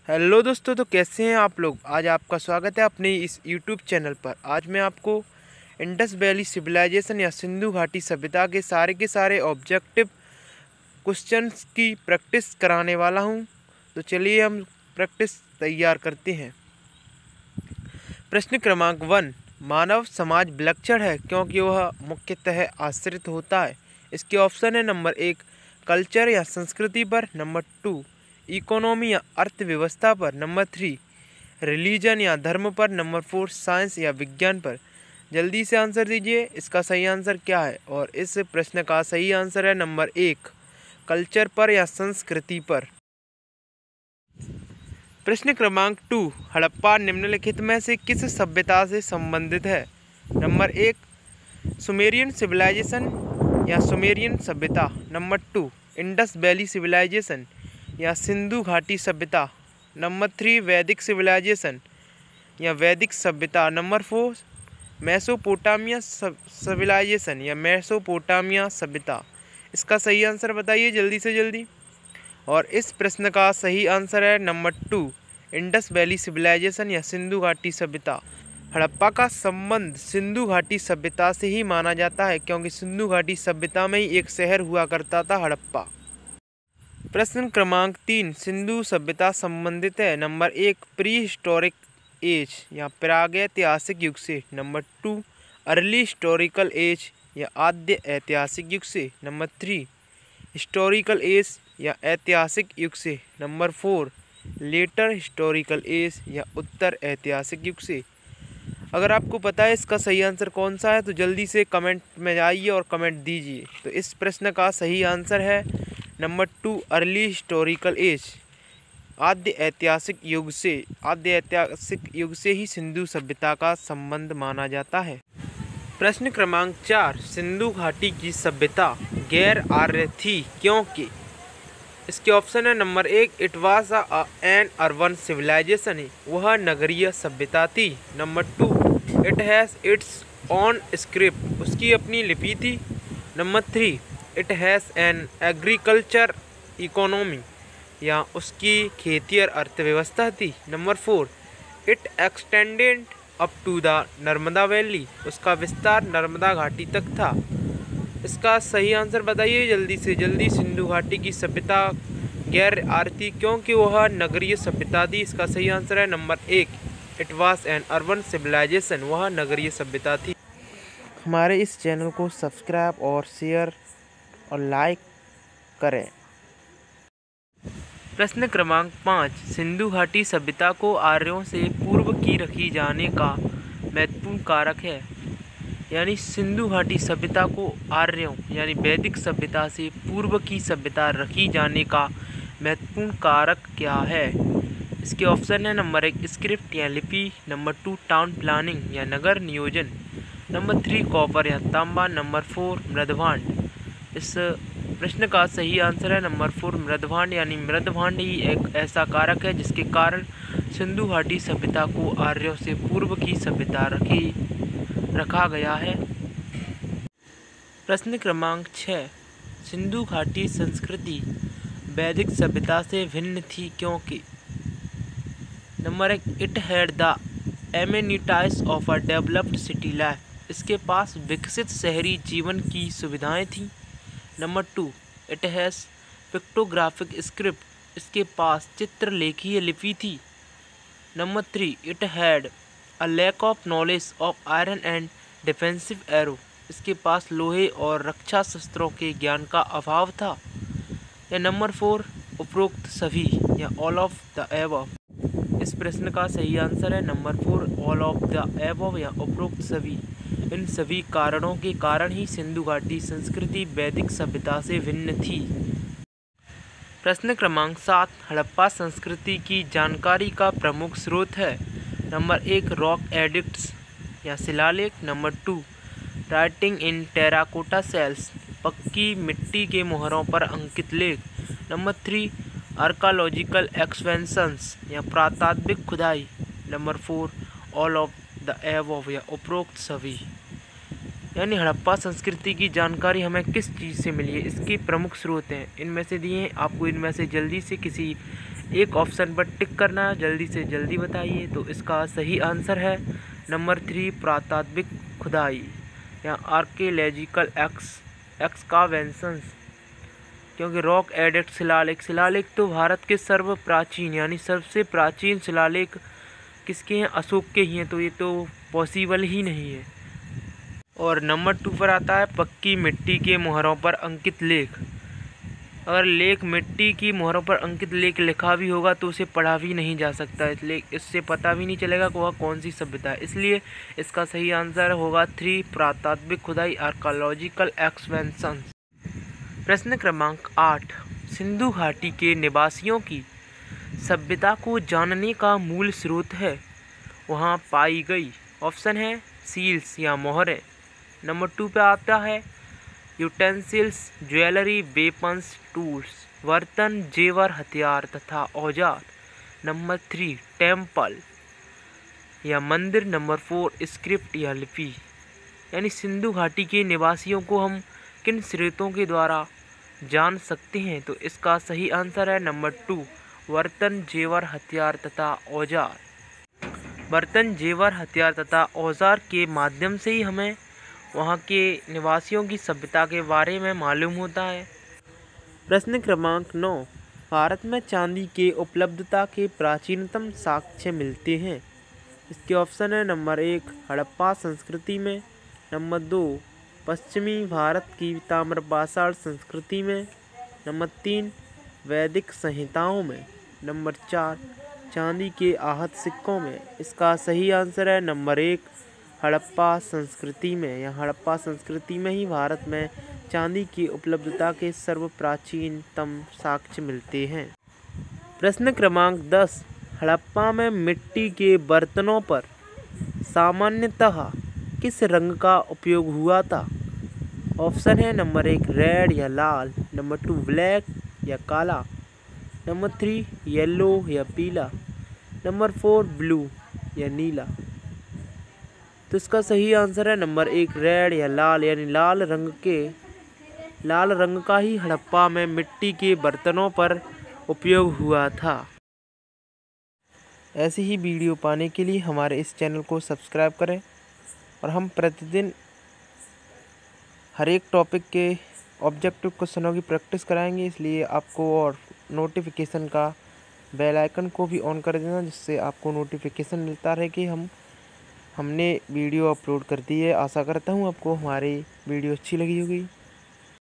Hello दोस्तों, तो कैसे हैं आप लोग। आज आपका स्वागत है अपने इस यूट्यूब चैनल पर। आज मैं आपको इंडस वैली सिविलाइजेशन या सिंधु घाटी सभ्यता के सारे ऑब्जेक्टिव क्वेश्चंस की प्रैक्टिस कराने वाला हूं। तो चलिए हम प्रैक्टिस तैयार करते हैं। प्रश्न क्रमांक 1। मानव समाज विलक्षण है क्योंकि वह मुख्यतः आश्रित होता है। इसके ऑप्शन है नंबर 1 कल्चर या संस्कृति पर, नंबर 2 इकोनॉमी या अर्थव्यवस्था पर, नंबर 3 रिलीजन या धर्म पर, नंबर 4 साइंस या विज्ञान पर। जल्दी से आंसर दीजिए, इसका सही आंसर क्या है। और इस प्रश्न का सही आंसर है नंबर 1 कल्चर पर या संस्कृति पर। प्रश्न क्रमांक 2। हड़प्पा निम्नलिखित में से किस सभ्यता से संबंधित है। नंबर 1 सुमेरियन सिविलाइजेशन या सुमेरियन सभ्यता, नंबर 2 इंडस वैली सिविलाइजेशन या सिंधु घाटी सभ्यता, नंबर 3 वैदिक सिविलाइजेशन या वैदिक सभ्यता, नंबर 4 मेसोपोटामिया सिविलाइजेशन या मेसोपोटामिया सभ्यता। इसका सही आंसर बताइए जल्दी से जल्दी। और इस प्रश्न का सही आंसर है नंबर 2 इंडस वैली सिविलाइजेशन या सिंधु घाटी सभ्यता। हड़प्पा का संबंध सिंधु घाटी सभ्यता से ही माना जाता है क्योंकि सिंधु घाटी सभ्यता में ही एक शहर हुआ करता था हड़प्पा। प्रश्न क्रमांक 3। सिंधु सभ्यता संबंधित है नंबर 1 प्री हिस्टोरिक एज या प्रागैतिहासिक युग से, नंबर 2 अर्ली हिस्टोरिकल एज या आद्य ऐतिहासिक युग से, नंबर 3 हिस्टोरिकल एज या ऐतिहासिक युग से, नंबर 4 लेटर हिस्टोरिकल एज या उत्तर ऐतिहासिक युग से। अगर आपको पता है इसका सही आंसर कौन सा है तो जल्दी से कमेंट में जाइए और कमेंट दीजिए। तो इस प्रश्न का सही आंसर है नंबर 2 अर्ली हिस्टोरिकल एज। आद्य ऐतिहासिक युग से ही सिंधु सभ्यता का संबंध माना जाता है। प्रश्न क्रमांक 4। सिंधु घाटी की सभ्यता गैर आर्य थी क्योंकि। इसके ऑप्शन है number 1 it was an urban civilisation, वह नगरीय सभ्यता थी, number 2 it has its own script, उसकी अपनी लिपि थी, number 3 it has an agriculture economy या उसकी खेती और अर्थव्यवस्था थी, number 4 it extended up to the Narmada valley, उसका विस्तार नर्मदा घाटी तक था। इसका सही आंसर बताइए जल्दी से जल्दी। सिंधु घाटी की सभ्यता गैर आर्य थी क्योंकि वह नगरीय सभ्यता थी। इसका सही आंसर है number 1 it was an urban civilisation, वह नगरीय सभ्यता थी। हमारे इस चैनल को सब्सक्राइब और शेयर और लाइक करें। प्रश्न क्रमांक 5। सिंधु घाटी सभ्यता को आर्यों से पूर्व की रखी जाने का महत्वपूर्ण कारक है। यानी सिंधु घाटी सभ्यता को आर्यों यानी वैदिक सभ्यता से पूर्व की सभ्यता रखी जाने का महत्वपूर्ण कारक क्या है। इसके ऑप्शन है नंबर 1 स्क्रिप्ट या लिपि, नंबर 2 टाउन प्लानिंग या नगर नियोजन, नंबर 3 कॉपर या तांबा, नंबर 4 मृदभांड। इस प्रश्न का सही आंसर है नंबर 4 मृदभांड। यानी मृदभांड ही एक ऐसा कारक है जिसके कारण सिंधु घाटी सभ्यता को आर्यों से पूर्व की सभ्यता रखा गया है। प्रश्न क्रमांक 6। सिंधु घाटी संस्कृति वैदिक सभ्यता से भिन्न थी क्योंकि। Number 1 it had the amenities of a developed city life, इसके पास विकसित शहरी जीवन की सुविधाएं थीं, number 2 it has pictographic script, इसके पास चित्रलेखीय लिपि थी, number 3 it had a lack of knowledge of iron and defensive arrow, इसके पास लोहे और रक्षा शस्त्रों के ज्ञान का अभाव था, या नंबर 4 उपरोक्त सभी या ऑल ऑफ द एबव। इस प्रश्न का सही आंसर है number 4 all of the above या उपरोक्त सभी। इन सभी कारणों के कारण ही सिंधु घाटी संस्कृति वैदिक सभ्यता से भिन्न थी। प्रश्न क्रमांक 7। हड़प्पा संस्कृति की जानकारी का प्रमुख स्रोत है। नंबर 1 रॉक एडिक्ट्स या शिलालेख, number 2 writing in terracotta seals, पक्की मिट्टी के मोहरों पर अंकित लेख, नंबर 3 आर्कालॉजिकल एक्सपेंशंस या पुरातात्विक खुदाई, number 4 all of the above या उपरोक्त सभी। यानी हड़प्पा संस्कृति की जानकारी हमें किस चीज़ से मिली है, इसके प्रमुख स्रोत हैं इनमें से दिए हैं। आपको इनमें से जल्दी से किसी एक ऑप्शन पर टिक करना, जल्दी से जल्दी बताइए। तो इसका सही आंसर है नंबर 3 पुरातात्विक खुदाई या आर्कियोलॉजिकल एक्सकावेशंस, क्योंकि रॉक एडिट शिलालेख तो भारत के सर्व प्राचीन यानी सबसे प्राचीन शिलालेख किसके हैं? अशोक के ही हैं, तो ये तो पॉसिबल ही नहीं है। और नंबर 2 पर आता है पक्की मिट्टी के मोहरों पर अंकित लेख। अगर लेख मिट्टी की मोहरों पर अंकित लेख लिखा भी होगा तो उसे पढ़ा भी नहीं जा सकता, इसलिए इससे पता भी नहीं चलेगा कि वह कौन सी सभ्यता है। इसलिए इसका सही आंसर होगा 3 पुरातात्विक खुदाई आर्कियोलॉजिकल एक्सपेंशन। प्रश्न क्रमांक 8, सिंधु घाटी के निवासियों की सभ्यता को जानने का मूल स्रोत है वहाँ पाई गई। ऑप्शन है सील्स या मोहरें। नंबर 2 पे आता है यूटेंसिल्स, ज्वेलरी, वेपन्स, टूल्स, बर्तन, जेवर, हथियार तथा औजार। नंबर 3 टेम्पल या मंदिर। नंबर 4 स्क्रिप्ट या लिपि। यानी सिंधु घाटी के निवासियों को हम किन स्रोतों के द्वारा जान सकते हैं? तो इसका सही आंसर है नंबर 2 बर्तन, जेवर, हथियार तथा औजार। बर्तन, जेवर, हथियार तथा औजार के माध्यम से ही हमें वहाँ के निवासियों की सभ्यता के बारे में मालूम होता है। प्रश्न क्रमांक 9, भारत में चांदी के उपलब्धता के प्राचीनतम साक्ष्य मिलते हैं। इसके ऑप्शन है नंबर 1 हड़प्पा संस्कृति में, नंबर 2 पश्चिमी भारत की ताम्रपाषाण संस्कृति में, नंबर 3 वैदिक संहिताओं में, नंबर 4 चांदी के आहत सिक्कों में। इसका सही आंसर है नंबर 1 हड़प्पा संस्कृति में। या हड़प्पा संस्कृति में ही भारत में चांदी की उपलब्धता के सर्वप्राचीनतम साक्ष्य मिलते हैं। प्रश्न क्रमांक 10, हड़प्पा में मिट्टी के बर्तनों पर सामान्यतः किस रंग का उपयोग हुआ था? ऑप्शन है नंबर 1 रेड या लाल, नंबर 2 ब्लैक या काला, नंबर 3 येलो या पीला, नंबर 4 ब्लू या नीला। तो इसका सही आंसर है नंबर 1 रेड या लाल, यानी लाल रंग का ही हड़प्पा में मिट्टी के बर्तनों पर उपयोग हुआ था। ऐसी ही वीडियो पाने के लिए हमारे इस चैनल को सब्सक्राइब करें और हम प्रतिदिन हर एक टॉपिक के ऑब्जेक्टिव क्वेश्चनों की प्रैक्टिस कराएंगे, इसलिए आपको और नोटिफिकेशन का बेल आइकन को भी ऑन कर देना, जिससे आपको नोटिफिकेशन मिलता रहे कि हमने वीडियो अपलोड कर दी है। आशा करता हूँ आपको हमारी वीडियो अच्छी लगी होगी।